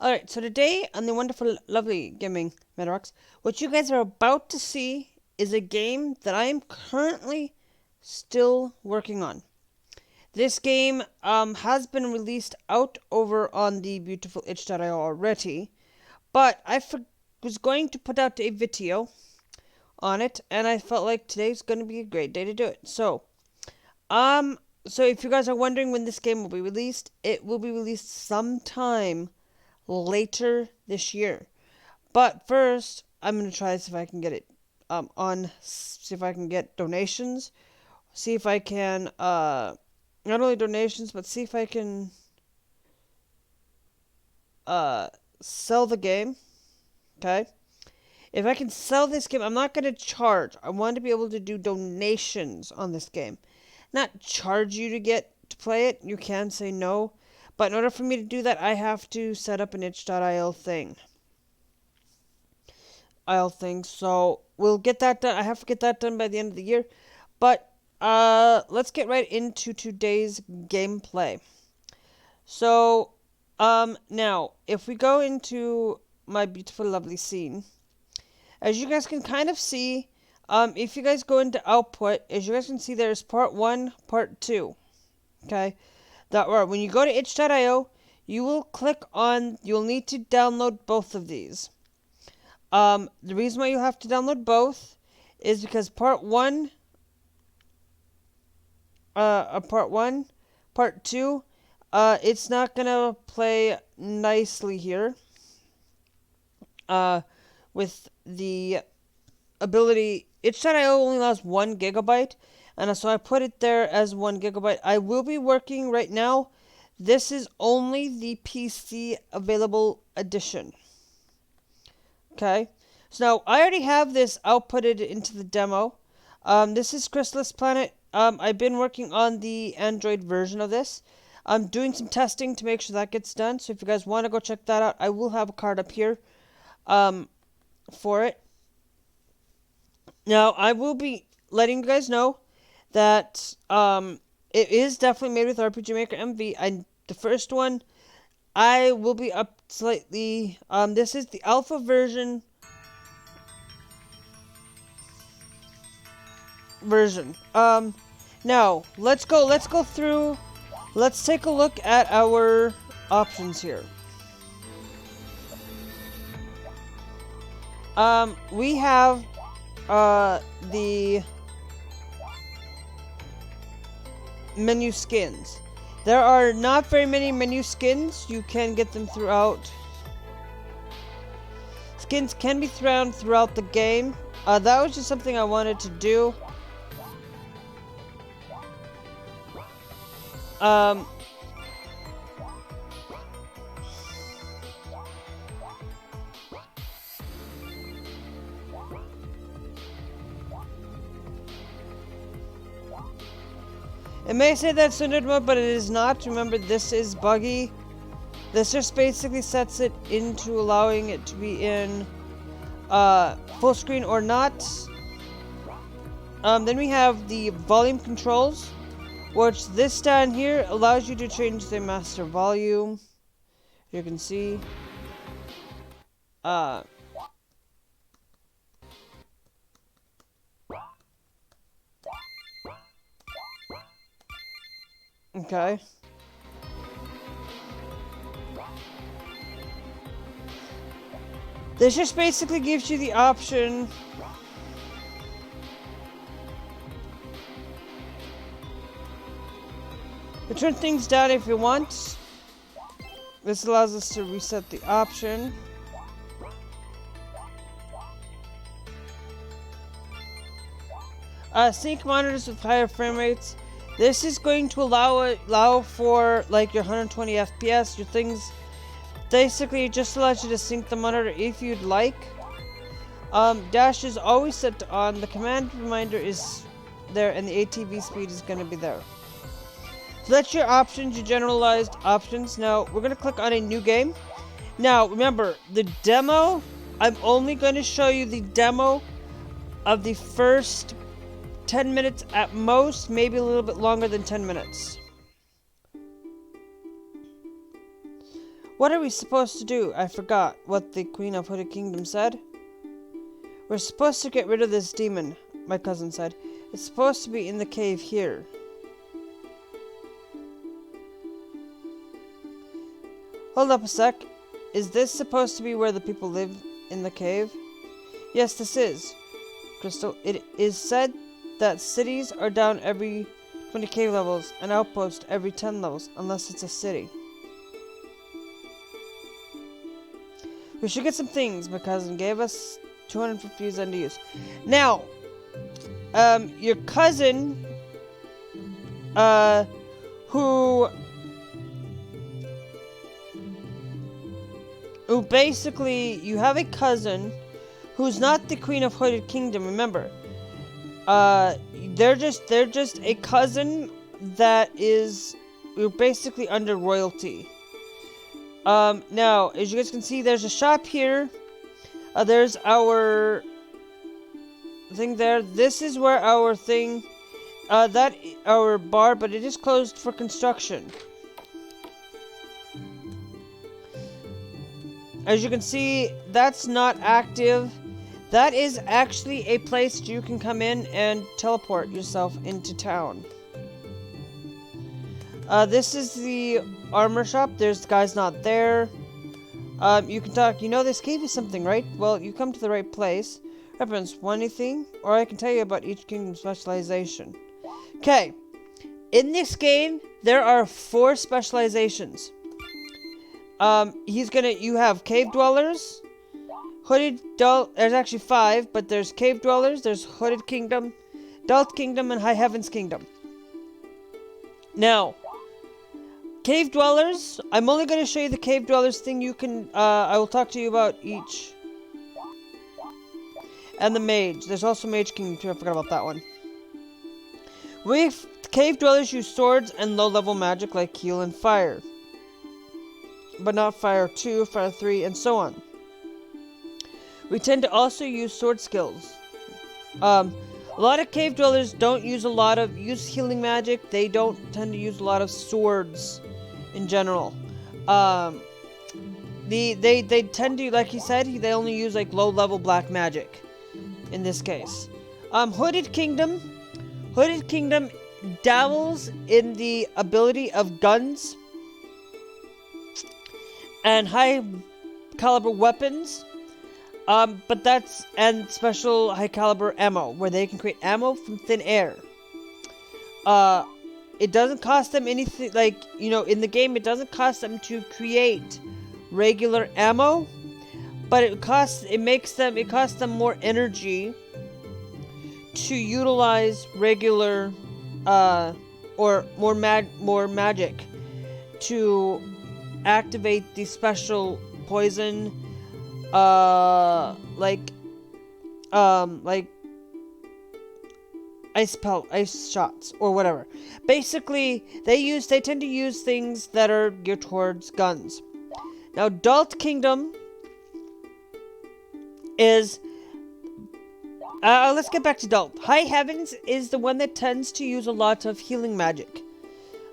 Alright, so today on the wonderful, lovely Gamingmadirocks, what you guys are about to see is a game that I am currently still working on. This game has been released out over on the beautiful itch.io already, but was going to put out a video on it, and I felt like today's going to be a great day to do it. So if you guys are wondering when this game will be released, it will be released sometime later this year. But first, I'm going to try to see if I can get it see if I can get donations, see if I can, not only donations, but see if I can, sell the game, okay? If I can sell this game, I'm not going to charge. I want to be able to do donations on this game. Not charge you to play it. You can say no. But in order for me to do that, I have to set up an itch.io thing. So we'll get that done. I have to get that done by the end of the year. But let's get right into today's gameplay. So now, if we go into my beautiful, lovely scene, as you guys can kind of see, if you guys go into output, as you guys can see, there's part 1, part 2. Okay? When you go to itch.io, you'll need to download both of these. The reason why you have to download both is because part 2, it's not gonna play nicely here. With the ability, itch.io only allows 1 gigabyte. And so I put it there as 1 gigabyte. I will be working right now. This is only the PC available edition. Okay. So now I already have this outputted into the demo. This is Chrysalis Planet. I've been working on the Android version of this. I'm doing some testing to make sure that gets done. So if you guys want to go check that out, I will have a card up here for it. Now I will be letting you guys know that it is definitely made with RPG Maker MV. The first one, I will be up slightly. This is the alpha version. Now let's go through. Let's take a look at our options here. We have the menu skins. There are not very many menu skins. You can get them throughout. Skins can be found throughout the game. That was just something I wanted to do. It may say that's standard mode, but it is not. Remember, this is buggy. This just basically sets it into allowing it to be in full screen or not. Then we have the volume controls, which this down here allows you to change the master volume. You can see. Okay. This just basically gives you the option to turn things down if you want. This allows us to reset the option. Sync monitors with higher frame rates. This is going to allow for like your 120 FPS, your things. Basically, it just allows you to sync the monitor if you'd like. Dash is always set to on. The command reminder is there, and the ATV speed is going to be there. So that's your options, your generalized options. Now we're going to click on a new game. Now remember, the demo. I'm only going to show you the demo of the first 10 minutes at most, maybe a little bit longer than 10 minutes. What are we supposed to do? I forgot what the Queen of Hooded Kingdom said. We're supposed to get rid of this demon, my cousin said. It's supposed to be in the cave here. Hold up a sec. Is this supposed to be where the people live in the cave? Yes, this is. Crystal, it is said that cities are down every 20 cave levels, and outposts every 10 levels, unless it's a city. We should get some things. My cousin gave us 250 Zen to use. Now, your cousin, who basically, you have a cousin who's not the Queen of Hooded Kingdom, remember. They're just a cousin that is basically under royalty. Now, as you guys can see, there's a shop here. There's our thing there. This is where our thing, our bar, but it is closed for construction. As you can see, that's not active. That is actually a place you can come in and teleport yourself into town. This is the armor shop. There's the guy's not there. You can talk. You know this gave you something, right? Well, you come to the right place. Reference, want anything? Or I can tell you about each kingdom's specialization. Okay. In this game, there are 4 specializations. You have cave dwellers, there's actually 5, but there's cave dwellers, there's hooded kingdom, adult kingdom, and high heavens kingdom. Now, cave dwellers, I'm only going to show you the cave dwellers thing. You can, I will talk to you about each. And the mage, there's also mage kingdom too, I forgot about that one. Cave dwellers use swords and low level magic like heal and fire. But not fire 2, fire 3, and so on. We tend to also use sword skills. A lot of cave dwellers don't use use healing magic. They don't tend to use a lot of swords in general. They tend to, like he said, they only use like low level black magic in this case. Hooded Kingdom dabbles in the ability of guns and high caliber weapons, and special high caliber ammo, where they can create ammo from thin air. It doesn't cost them anything, like, you know, in the game it doesn't cost them to create regular ammo, but it costs them more energy to utilize regular, or more magic to activate the special poison, like ice shots or whatever. Basically, they tend to use things that are geared towards guns. Now, Adult Kingdom is let's get back to Adult. High Heavens is the one that tends to use a lot of healing magic.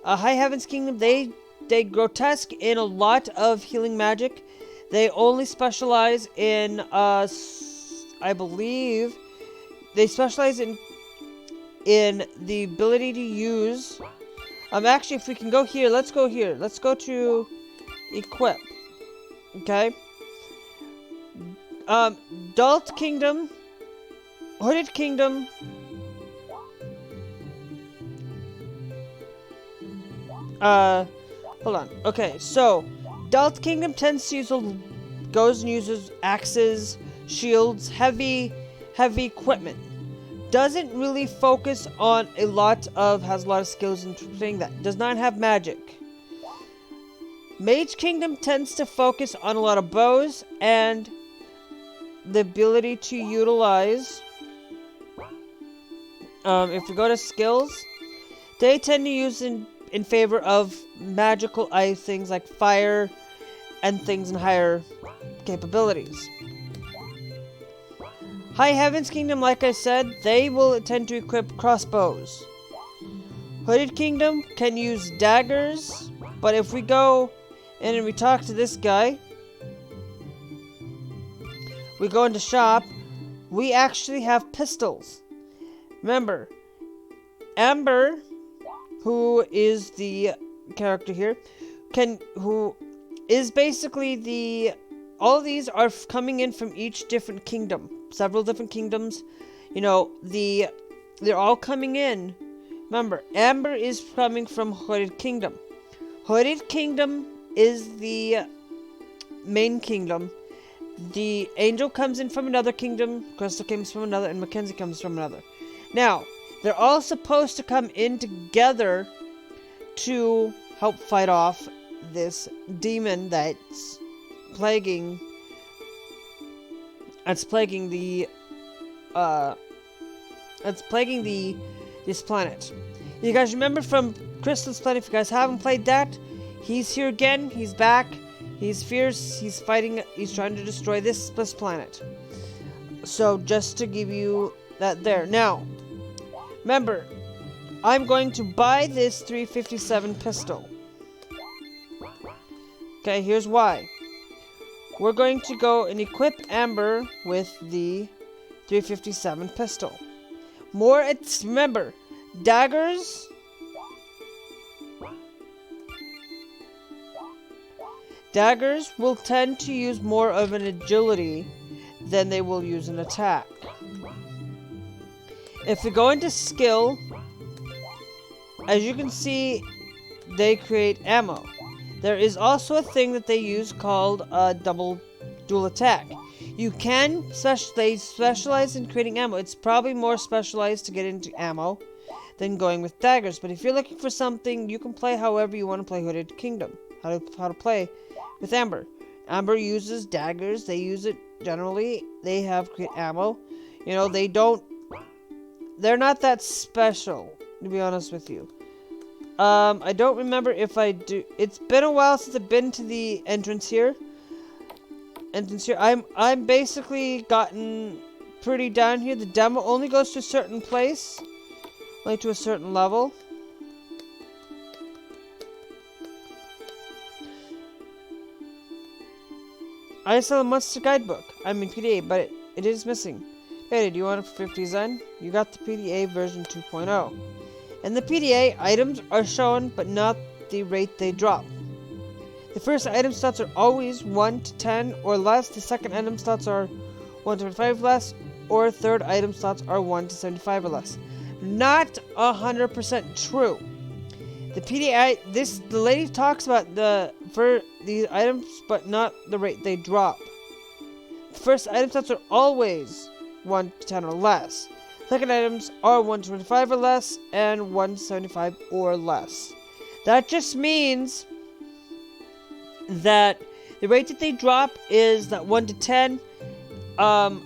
High Heavens Kingdom, they grotesque in a lot of healing magic. They only specialize in, I believe, they specialize in the ability to use, actually, if we can go here, let's go here. Let's go to equip. Okay. Adult Kingdom, Hooded Kingdom, hold on. Okay, so Adult Kingdom tends to goes and uses axes, shields, heavy equipment. Doesn't really focus on has a lot of skills in thing that does not have magic. Mage Kingdom tends to focus on a lot of bows and the ability to utilize. If we go to skills, they tend to use in favor of magical ice things like fire and things in higher capabilities. High Heavens Kingdom, like I said, they will tend to equip crossbows. Hooded Kingdom can use daggers, but if we go And then we talk to this guy. We go into shop. We actually have pistols. Remember, Amber, who is the character here, who is basically all of these are coming in from each different kingdom. Several different kingdoms. You know, they're all coming in. Remember, Amber is coming from Hooded Kingdom. Hooded Kingdom is the main kingdom. The Angel comes in from another kingdom, Crystal comes from another, and Mackenzie comes from another. Now, they're all supposed to come in together to help fight off this demon that's plaguing this planet. You guys remember from Crystal's planet? If you guys haven't played that, he's here again. He's back. He's fierce. He's fighting. He's trying to destroy this planet. So just to give you that there. Now, remember, I'm going to buy this 357 pistol. Okay, here's why. We're going to go and equip Amber with the 357 pistol. Remember, daggers. Daggers will tend to use more of an agility than they will use an attack. If we go into skill, as you can see, they create ammo. There is also a thing that they use called a dual attack. You can specialize in creating ammo. It's probably more specialized to get into ammo than going with daggers. But if you're looking for something, you can play however you want to play Hooded Kingdom. How to play with Amber. Amber uses daggers. They use it generally. They have create ammo. You know, they're not that special, to be honest with you. I don't remember if I do. It's been a while since I've been to the entrance here. I'm basically gotten pretty down here. The demo only goes to a certain place, only to a certain level. I sell a monster guidebook. I mean PDA, but it is missing. Hey, do you want it for 50 Zen? You got the PDA version 2.0. In the PDA, items are shown, but not the rate they drop. The first item slots are always 1 to 10 or less. The second item slots are 1 to 25 less, or third item slots are 1 to 75 or less. Not 100% true. The PDA, the lady talks about for these items, but not the rate they drop. The first item slots are always 1 to 10 or less. Second items are 1 to 25 or less, and 1 to 75 or less. That just means that the rate that they drop is that 1 to 10. 1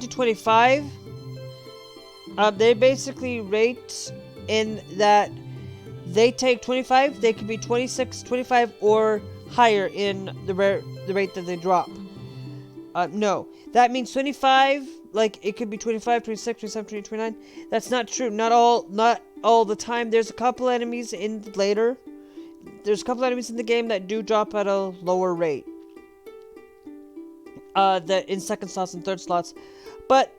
to 25. They basically rate in that they take 25. They could be 26, 25, or higher in the rate that they drop. No, that means 25. Like it could be 25, 26, 27, 28, 29. That's not true. Not all the time. There's a couple enemies There's a couple enemies in the game that do drop at a lower rate. That in second slots and third slots, but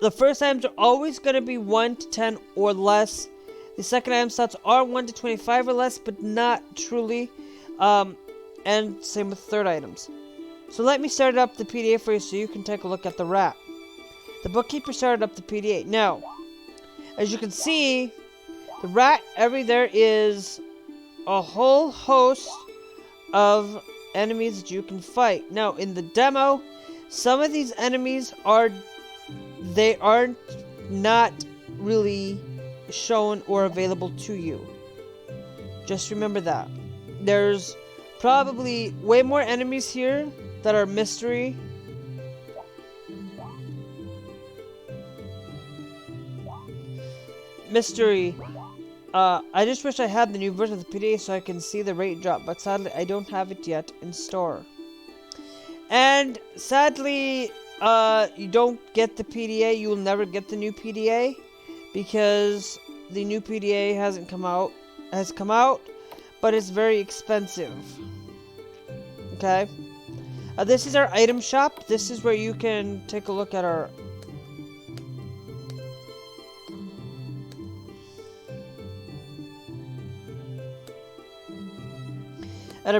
the first items are always going to be 1 to 10 or less. The second item slots are 1 to 25 or less, but not truly. And same with third items. So let me start up the PDA for you so you can take a look at the rat. The bookkeeper started up the PDA. Now, as you can see, the rat there is a whole host of enemies that you can fight. Now, in the demo, some of these enemies aren't not really shown or available to you. Just remember that. There's probably way more enemies here that are mystery. I just wish I had the new version of the PDA so I can see the rate drop, but sadly I don't have it yet in store. And sadly, you don't get the PDA. You will never get the new PDA because the new PDA has come out, but it's very expensive. Okay. This is our item shop. This is where you can take a look at our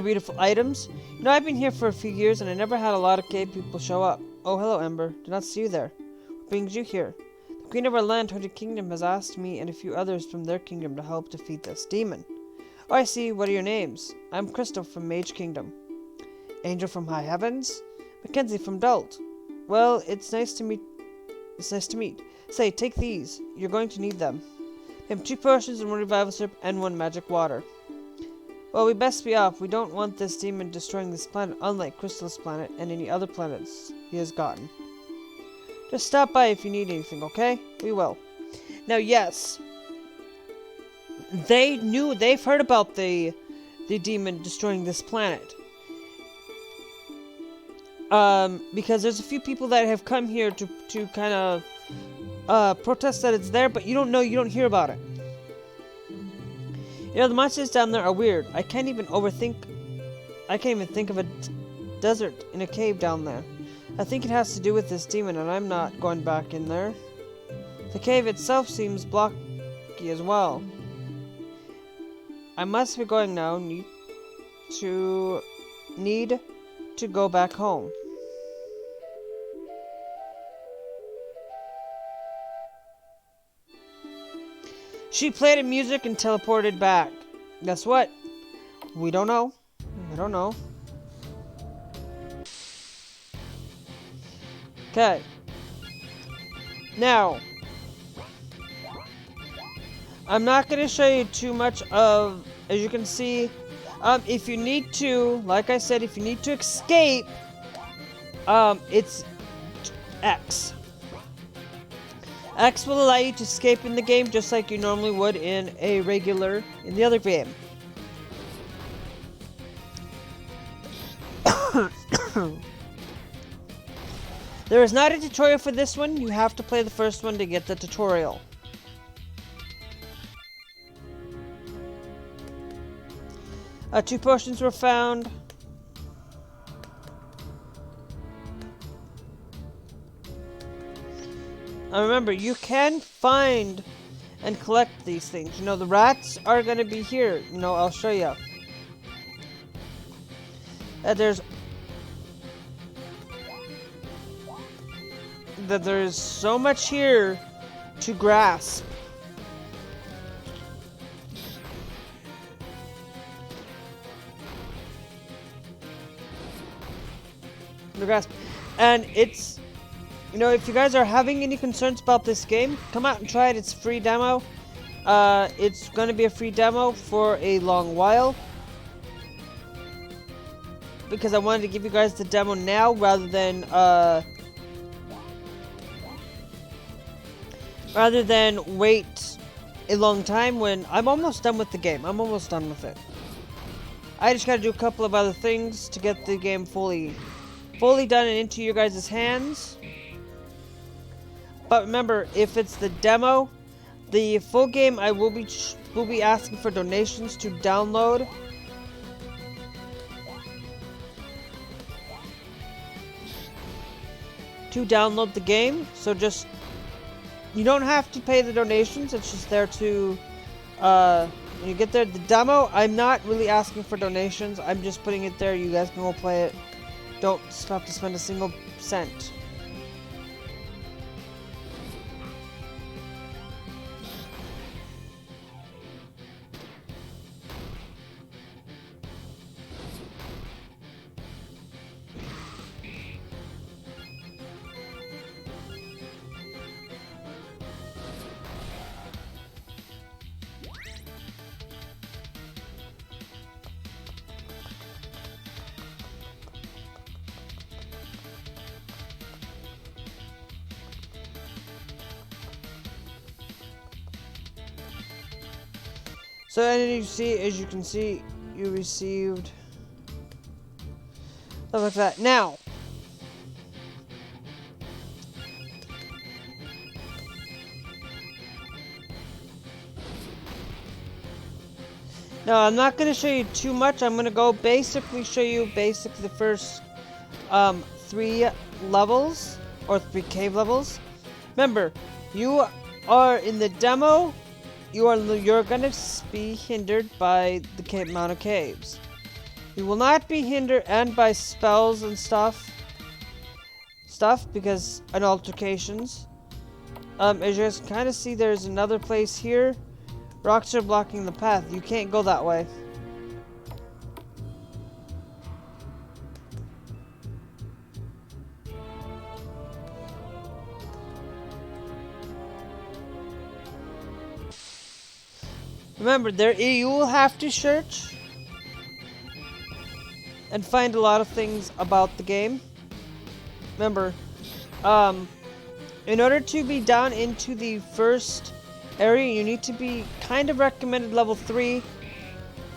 beautiful items. You know, I've been here for a few years and I never had a lot of cave people show up. Oh, hello, Ember. Did not see you there. What brings you here? The Queen of our land, Haunted Kingdom, has asked me and a few others from their kingdom to help defeat this demon. Oh, I see. What are your names? I'm Crystal from Mage Kingdom. Angel from High Heavens? Mackenzie from Dult. Well, it's nice to meet. Say, take these. You're going to need them. We have 2 potions and 1 revival syrup and 1 magic water. Well, we best be off. We don't want this demon destroying this planet, unlike Crystal's planet and any other planets he has gotten. Just stop by if you need anything, okay? We will. Now, yes. They've heard about the demon destroying this planet. Because there's a few people that have come here to kind of protest that it's there, but you don't hear about it. You know, the monsters down there are weird. I can't even think of a desert in a cave down there. I think it has to do with this demon, and I'm not going back in there. The cave itself seems blocky as well. I must be going now. Need to go back home. She played music and teleported back. Guess what? We don't know. I don't know. Okay. Now, I'm not going to show you too much of, as you can see, if you need to, like I said, if you need to escape, it's X. X will allow you to escape in the game just like you normally would in the other game. There is not a tutorial for this one. You have to play the first one to get the tutorial. Two potions were found. Remember, you can find and collect these things. You know, the rats are going to be here. You know, I'll show you. There's so much here to grasp. And it's, you know, if you guys are having any concerns about this game, come out and try it. It's a free demo. It's going to be a free demo for a long while, because I wanted to give you guys the demo now rather than wait a long time when I'm almost done with the game. I'm almost done with it. I just got to do a couple of other things to get the game fully done and into your guys' hands. But remember, if it's the demo, the full game, I will be asking for donations to download. The game. So just, you don't have to pay the donations. It's just there to, when you get there, the demo, I'm not really asking for donations. I'm just putting it there. You guys can go play it. Don't have to spend a single cent. So as you can see, you received stuff like that. Now, No, I'm not going to show you too much. I'm going to go basically show you basically the first 3 levels, or 3 cave levels. Remember, you are in the demo, you're going to be hindered by the amount of caves. You will not be hindered and by spells and stuff because and altercations. As you guys can kind of see, there's another place here. Rocks are blocking the path. You can't go that way. Remember, you will have to search and find a lot of things about the game. Remember, in order to be down into the first area, you need to be kind of recommended level 3,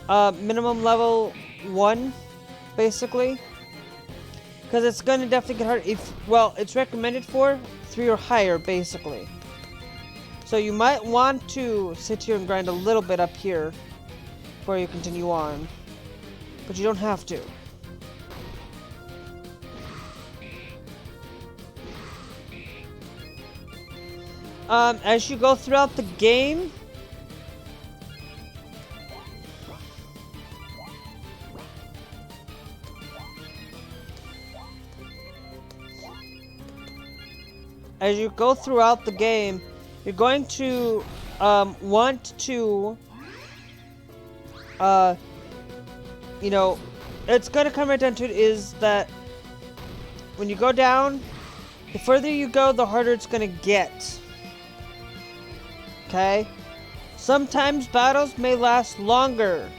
minimum level 1, basically. Because it's going to definitely get hard. It's recommended for 3 or higher, basically. So you might want to sit here and grind a little bit up here before you continue on. But you don't have to. As you go throughout the game, you're going to want to, you know, it's going to come right down to it is that when you go down, the further you go, the harder it's going to get. Okay? Sometimes battles may last longer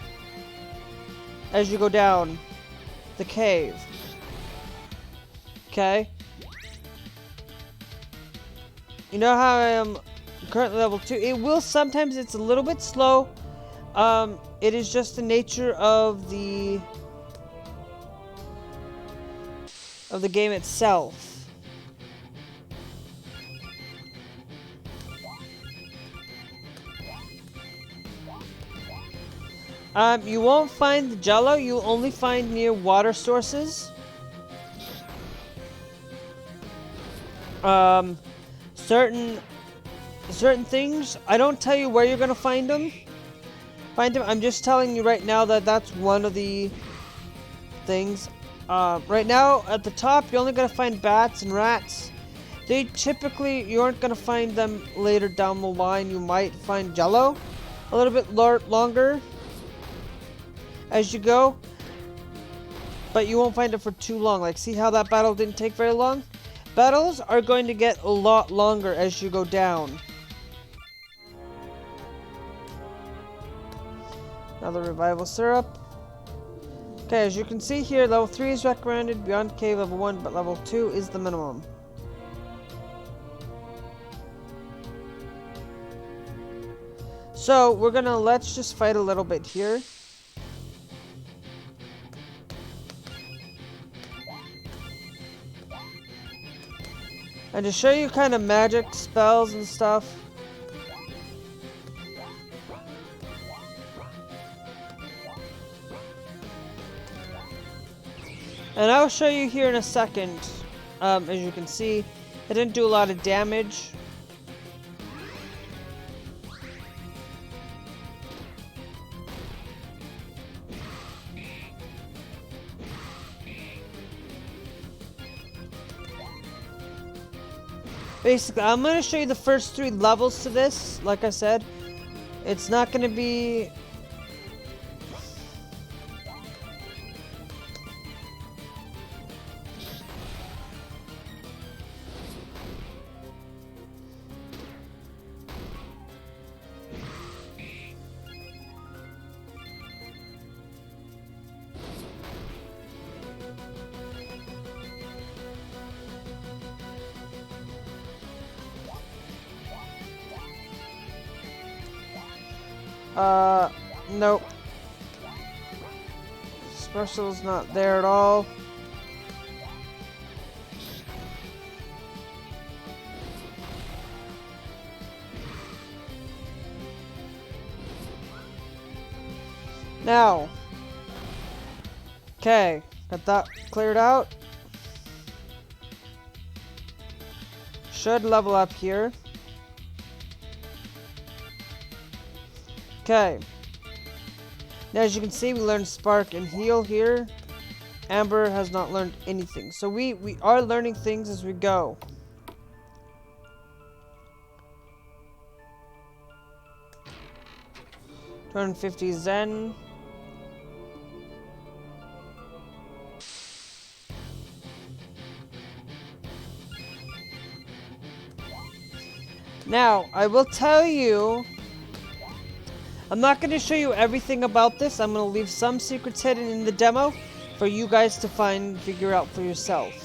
as you go down the cave. Okay? You know how I am currently level 2? It will sometimes, it's a little bit slow. It is just the nature of the game itself. You won't find the jello, you'll only find near water sources. Certain things, I don't tell you where you're gonna find them. I'm just telling you right now that that's one of the things. Right now, at the top, you're only gonna find bats and rats. You aren't gonna find them later down the line. You might find jello a little bit longer as you go, but you won't find it for too long. Like, see how that battle didn't take very long? Battles are going to get a lot longer as you go down. Another revival syrup. Okay, as you can see here, level 3 is recommended beyond cave level 1, but level 2 is the minimum. So, let's just fight a little bit here. And to show you kind of magic spells and stuff. And I'll show you here in a second. As you can see, it didn't do a lot of damage. Basically, I'm going to show you the first 3 levels to this. Like I said, it's not going to be... Nope. Special's not there at all. Now, okay, got that cleared out. Should level up here. Okay. Now, as you can see, we learned Spark and Heal here. Amber has not learned anything. So we are learning things as we go. $250 Zen. Now, I will tell you, I'm not going to show you everything about this. I'm going to leave some secrets hidden in the demo for you guys to figure out for yourself.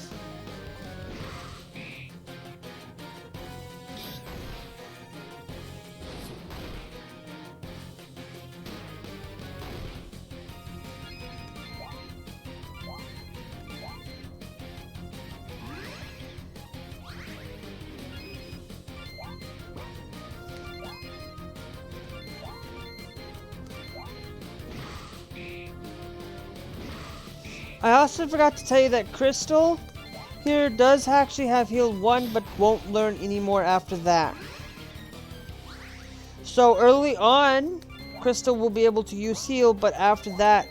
I also forgot to tell you that Crystal here does actually have heal 1, but won't learn anymore after that. So early on, Crystal will be able to use heal, but after that,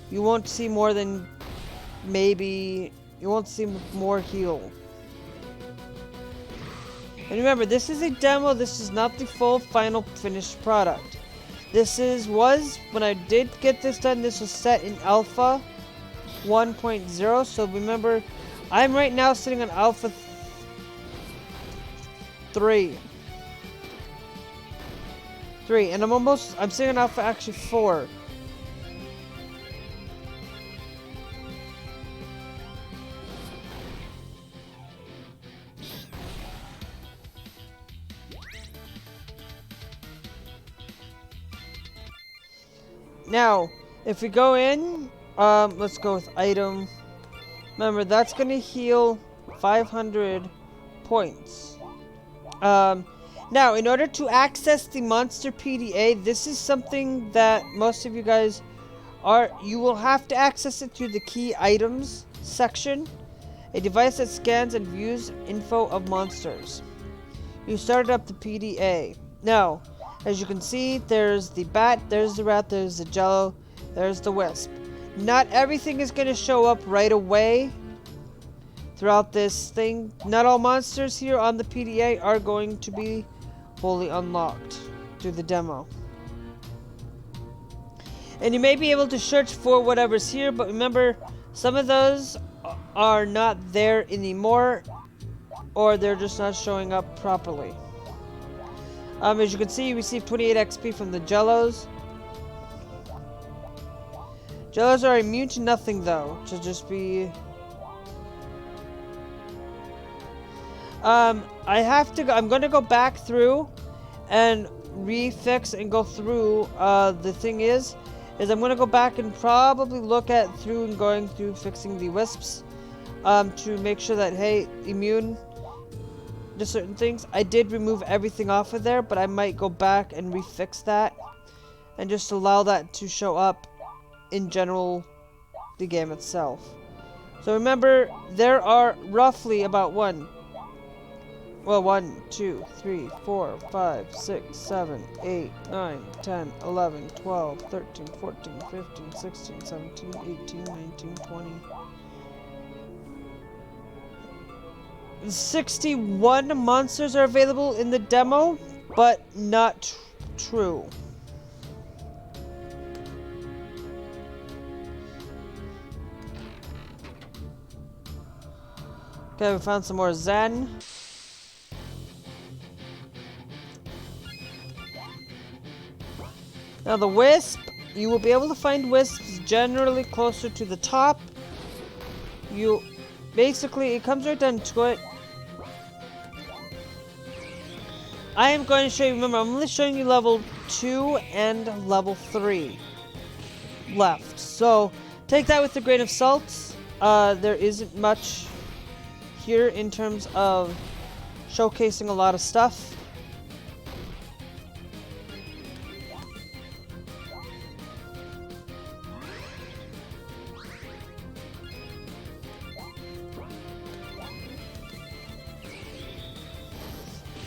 you won't see more than maybe, you won't see more heal. And remember, this is a demo, this is not the full final finished product. This was, when I did get this done, this was set in Alpha 1.0, so remember, I'm right now sitting on Alpha 3, and I'm sitting on Alpha actually 4. Now, if we go in, let's go with item. Remember, that's going to heal 500 points. Now, in order to access the monster PDA, this is something that most of you guys you will have to access it through the key items section. A device that scans and views info of monsters. You started up the PDA. Now, as you can see, there's the bat, there's the rat, there's the jello, there's the wisp. Not everything is going to show up right away throughout this thing. Not all monsters here on the PDA are going to be fully unlocked through the demo. And you may be able to search for whatever's here, but remember, some of those are not there anymore, or they're just not showing up properly. As you can see, you receive 28 XP from the jellos. Jellos are immune to nothing, though, to just be... I'm going to go back through and refix and go through. The thing is I'm going to go back and probably look going through fixing the wisps to make sure that, hey, immune to certain things. I did remove everything off of there, but I might go back and refix that and just allow that to show up in general the game itself. So remember, there are roughly about 1, 2, 3, 4, 5, 6, 7, 8, 9, 10, 11, 12, 13, 14, 15, 16, 17, 18, 19, 20. 61 monsters are available in the demo, but not true. Okay, we found some more Zen. Now the wisp, you will be able to find wisps generally closer to the top. Basically, it comes right down to it. I am going to show you, remember, I'm only showing you level 2 and level 3 left. So, take that with a grain of salt. There isn't much here in terms of showcasing a lot of stuff.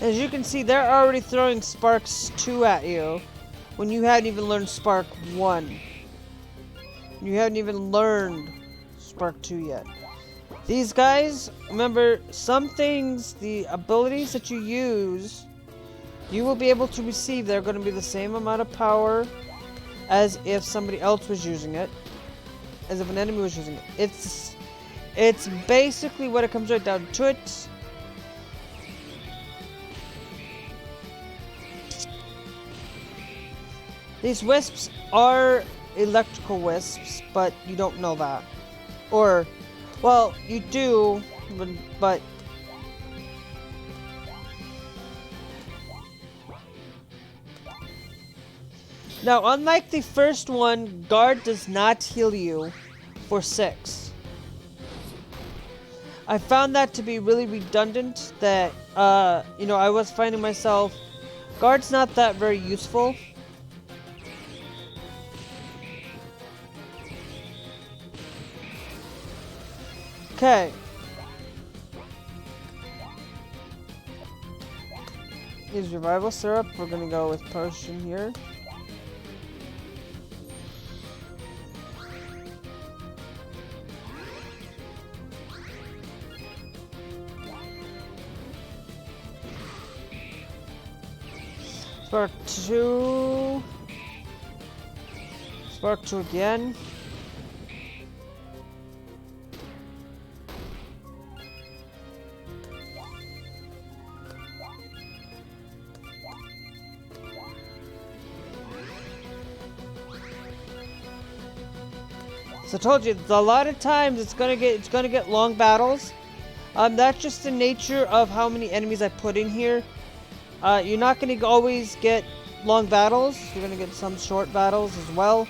As you can see, they're already throwing Sparks 2 at you when you hadn't even learned Spark 1. You haven't even learned Spark 2 yet. These guys, remember, some things, the abilities that you use, you will be able to receive. They're going to be the same amount of power as if somebody else was using it. As if an enemy was using it. It's basically what it comes right down to it. These wisps are electrical wisps, but you don't know that. Or, well, you do, but now, unlike the first one, guard does not heal you for 6. I found that to be really redundant, that, you know, I was finding myself, guard's not that very useful. Okay. Here's revival syrup. We're gonna go with potion here. Spark 2. Spark 2 again. So I told you, a lot of times it's gonna get long battles. That's just the nature of how many enemies I put in here. You're not gonna always get long battles. You're gonna get some short battles as well.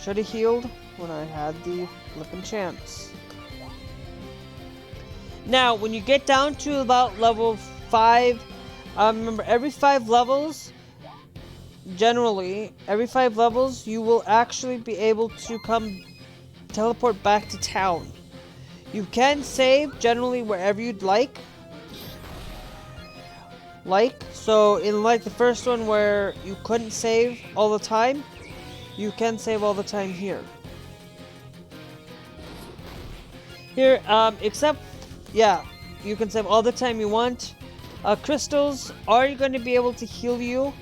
Should have healed when I had the flipping chance. Now, when you get down to about level 5, remember every 5 levels. Generally, every 5 levels, you will actually be able to teleport back to town. You can save generally wherever you'd like. So in like the first one where you couldn't save all the time, you can save all the time here. Here, except, yeah, you can save all the time you want. Crystals are going to be able to heal you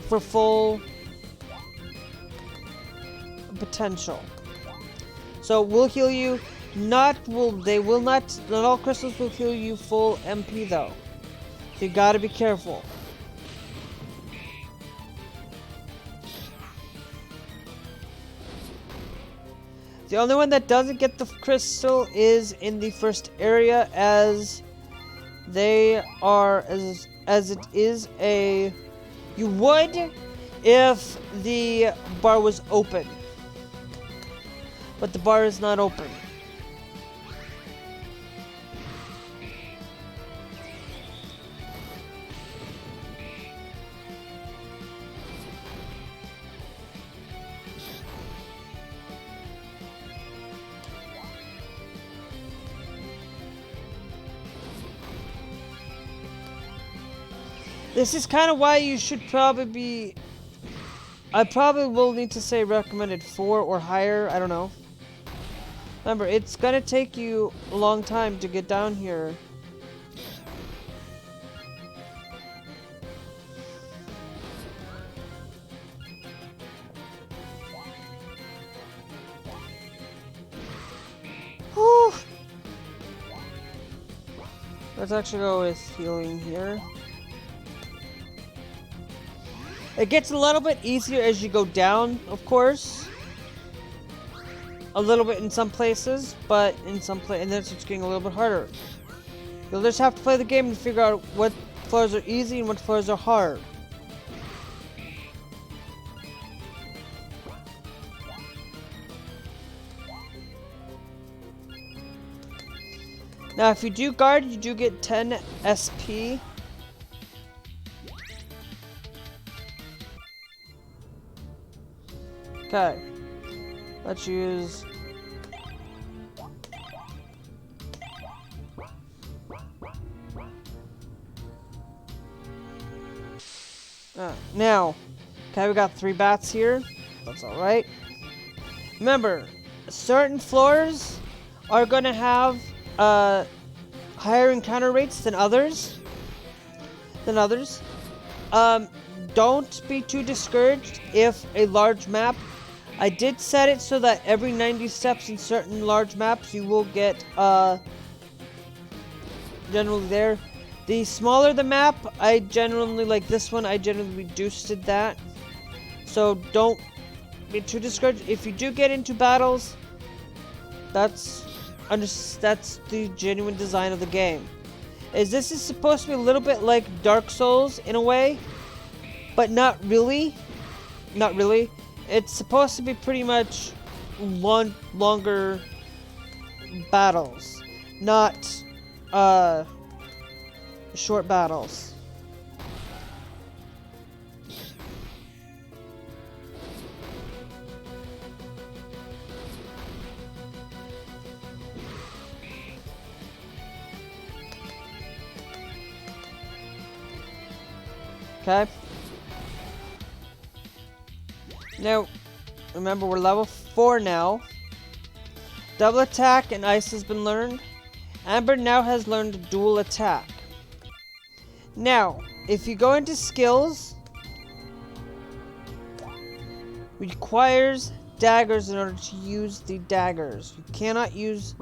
for full potential. So we'll heal you. Not all crystals will heal you full MP though. So you gotta be careful. The only one that doesn't get the crystal is in the first area, as they are as it is a. You would if the bar was open. But the bar is not open. This is kind of why you should probably be... I probably will need to say recommended 4 or higher, I don't know. Remember, it's gonna take you a long time to get down here. Whew. Let's actually go with healing here. It gets a little bit easier as you go down, of course. A little bit in some places, but in some and then it's getting a little bit harder. You'll just have to play the game and figure out what floors are easy and what floors are hard. Now, if you do guard, you do get 10 SP. Okay, let's use... Now, okay, we got 3 bats here. That's alright. Remember, certain floors are going to have higher encounter rates than others. Don't be too discouraged if a large map. I did set it so that every 90 steps in certain large maps you will get generally there. The smaller the map, I generally like this one. I generally reduced that. So don't be too discouraged. If you do get into battles, that's the genuine design of the game. This is supposed to be a little bit like Dark Souls in a way, but not really. Not really. It's supposed to be pretty much longer battles, not short battles. Okay. Now, remember we're level 4 now. Double attack and ice has been learned. Amber now has learned dual attack. Now, if you go into skills, requires daggers in order to use the daggers. You cannot use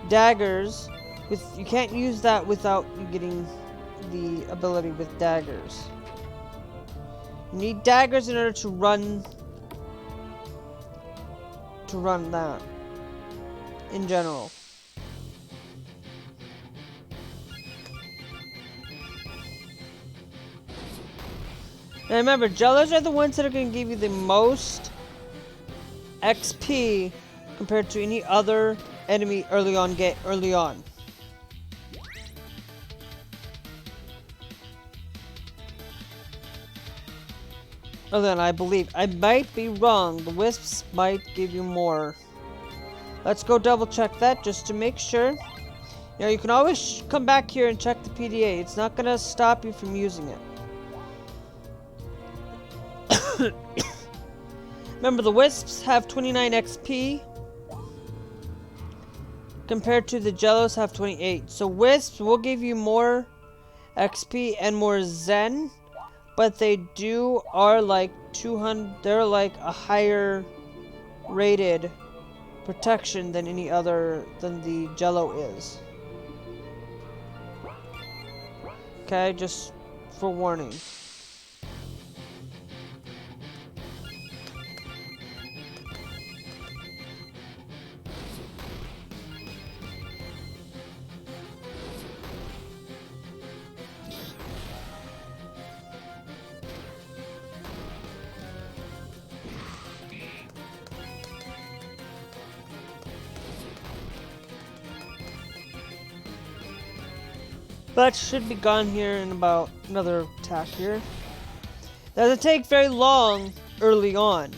daggers you can't use that without you getting the ability with daggers. You need daggers in order to run that in general. Now remember, Jellos are the ones that are going to give you the most XP compared to any other enemy early on. Oh, then I believe. I might be wrong. The wisps might give you more. Let's go double check that just to make sure. You know, you can always come back here and check the PDA. It's not going to stop you from using it. Remember, the wisps have 29 XP compared to the Jellos have 28. So wisps will give you more XP and more Zen, but they are like 200. They're like a higher rated protection than the Jello is. Okay, just for warning. That should be gone here in about another attack here. Doesn't take very long early on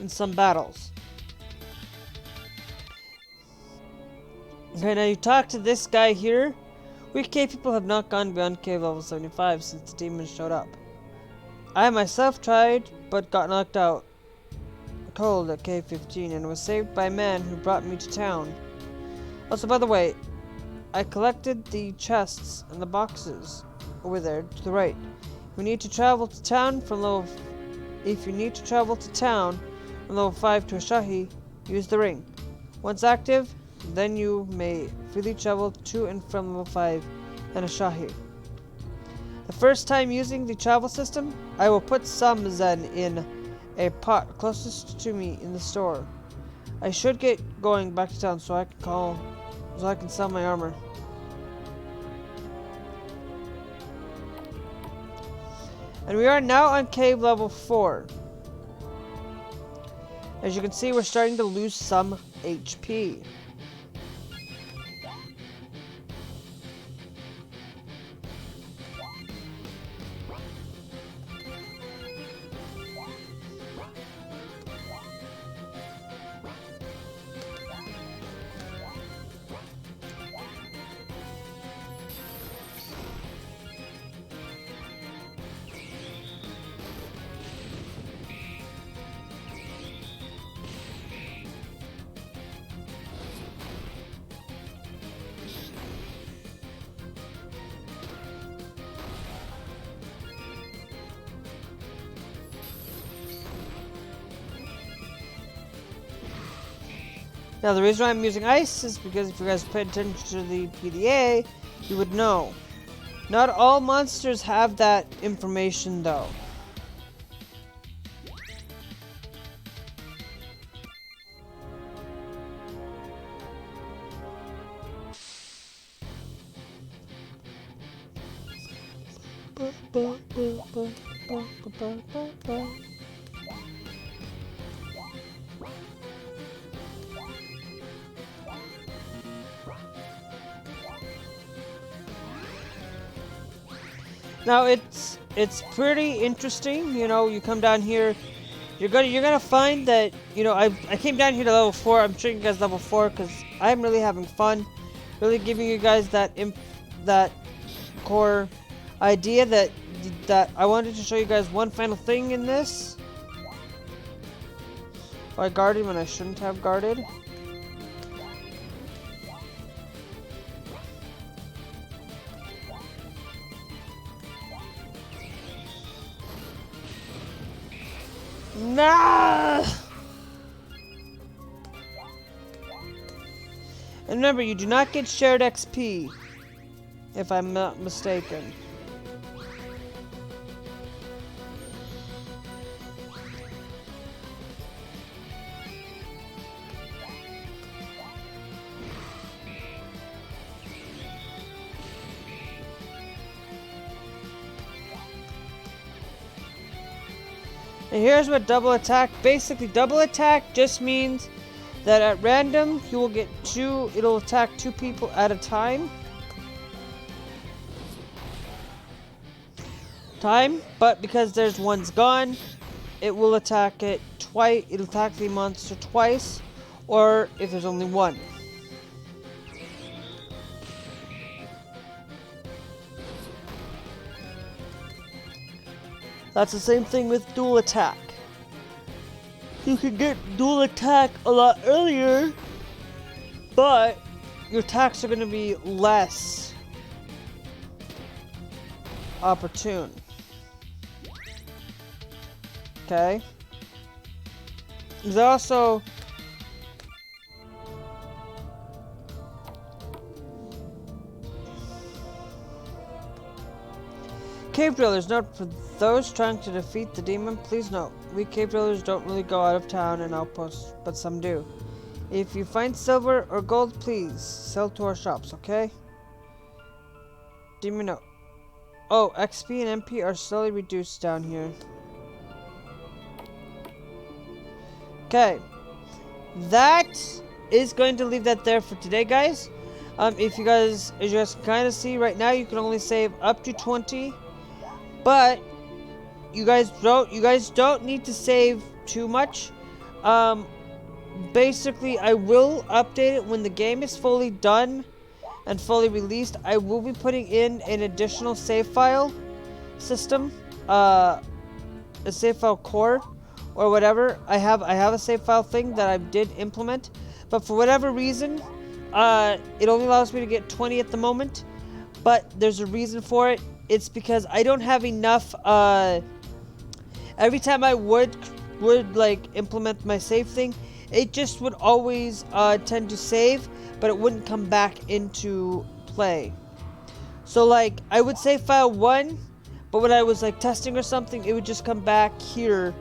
in some battles. Okay, now you talk to this guy here. Weak cave people have not gone beyond cave level 75 since the demons showed up. I myself tried, but got knocked out cold at cave 15 and was saved by a man who brought me to town. Also, by the way, I collected the chests and the boxes over there to the right. If you need to travel to town from level 5 to Ashahi, use the ring. Once active, then you may freely travel to and from level 5 and Ashahi. The first time using the travel system, I will put some Zen in a pot closest to me in the store. I should get going back to town so I can sell my armor. And we are now on cave level 4. As you can see, we're starting to lose some HP. Now, the reason why I'm using ice is because if you guys paid attention to the PDA, you would know. Not all monsters have that information, though. Now it's pretty interesting. You know, you come down here, you're gonna find that, you know, I came down here to level 4. I'm showing you guys level 4 because I'm really having fun, really giving you guys that core idea that I wanted to show you guys one final thing in this. Oh, I guarded when I shouldn't have guarded. Nah! And remember, you do not get shared XP, if I'm not mistaken. And here's what double attack, basically double attack just means that at random you will get it'll attack 2 people at a time. But because there's one's gone, it will attack it twice, it'll attack the monster twice, or if there's only one. That's the same thing with dual attack. You can get dual attack a lot earlier, but your attacks are going to be less opportune. Okay? There's also cave dwellers. Note for those trying to defeat the demon, please note, we cave dwellers don't really go out of town and outposts, but some do. If you find silver or gold, please sell to our shops, okay? Demon note. Oh, XP and MP are slowly reduced down here. Okay. That is going to leave that there for today, guys. If you guys, as you guys can kind of see right now, you can only save up to 20. But you guys don't need to save too much. Basically, I will update it when the game is fully done and fully released. I will be putting in an additional save file system, a save file core or whatever. I have a save file thing that I did implement, but for whatever reason, it only allows me to get 20 at the moment. But there's a reason for it. It's because I don't have enough. Every time I would like implement my save thing, it just would always tend to save, but it wouldn't come back into play. So like I would save file 1, but when I was like testing or something, it would just come back here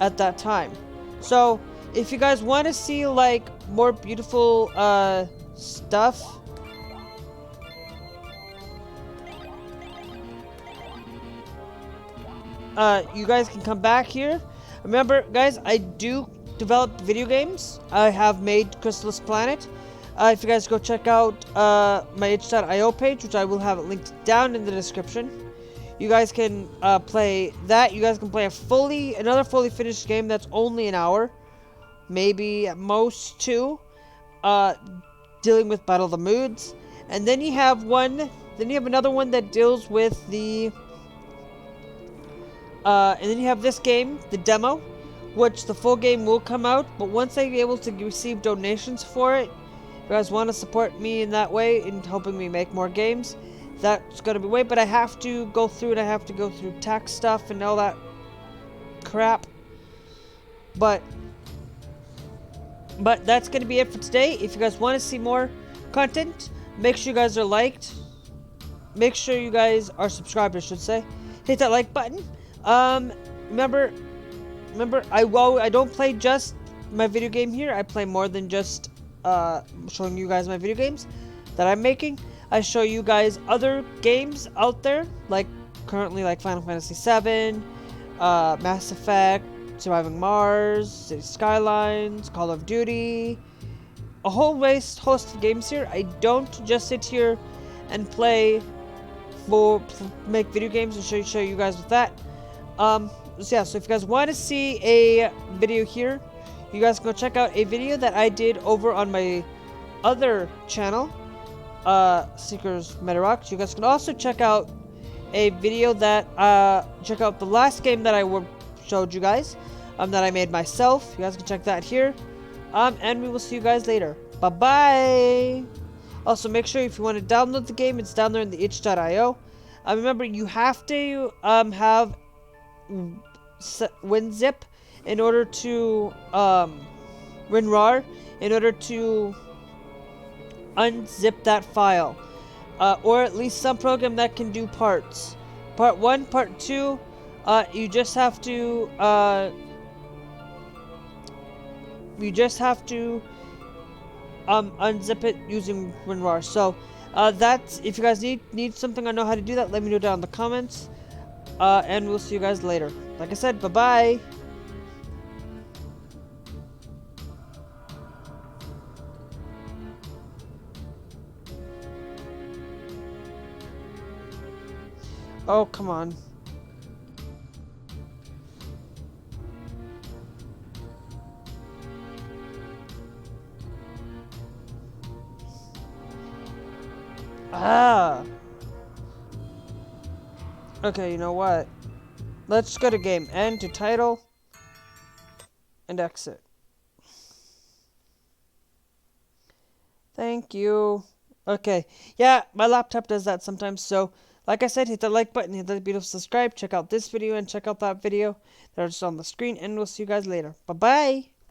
at that time. So if you guys want to see like more beautiful stuff, you guys can come back here. Remember, guys, I do develop video games. I have made Chrysalis Planet. If you guys go check out my itch.io page, which I will have it linked down in the description, you guys can play that. You guys can play another fully finished game that's only an hour, maybe at most 2, dealing with Battle of the Moods. And then you have another one that deals with the and then you have this game, the demo, which the full game will come out, but once I'm able to receive donations for it, if you guys want to support me in that way, in helping me make more games, that's going to be way, but I have to go through it, I have to go through tax stuff and all that crap, but But that's going to be it for today. If you guys want to see more content, make sure you guys are liked. Make sure you guys are subscribed, I should say. Hit that like button. Remember, I don't play just my video game here. I play more than just showing you guys my video games that I'm making. I show you guys other games out there, like currently like Final Fantasy VII, Mass Effect, Surviving Mars, City Skylines, Call of Duty, a whole host of games here. I don't just sit here and play make video games and show you guys with that. So yeah, so if you guys want to see a video here, you guys can go check out a video that I did over on my other channel, Gamingmadirocks. You guys can also check out a video that check out the last game that I showed you guys, that I made myself. You guys can check that here. And we will see you guys later. Bye bye. Also, make sure if you want to download the game, it's down there in the itch.io. Remember, you have to have WinZip in order to WinRAR in order to unzip that file, or at least some program that can do parts. Part 1, Part 2, you just have to unzip it using WinRAR. So that's, if you guys need something I know how to do that, let me know down in the comments, and we'll see you guys later. Like I said, bye bye. Oh, come on. Ah. Okay, you know what? Let's go to game end, to title, and exit. Thank you. Okay. Yeah, my laptop does that sometimes, so like I said, hit the like button, hit the beautiful subscribe, check out this video, and check out that video that are just on the screen, and we'll see you guys later. Bye-bye!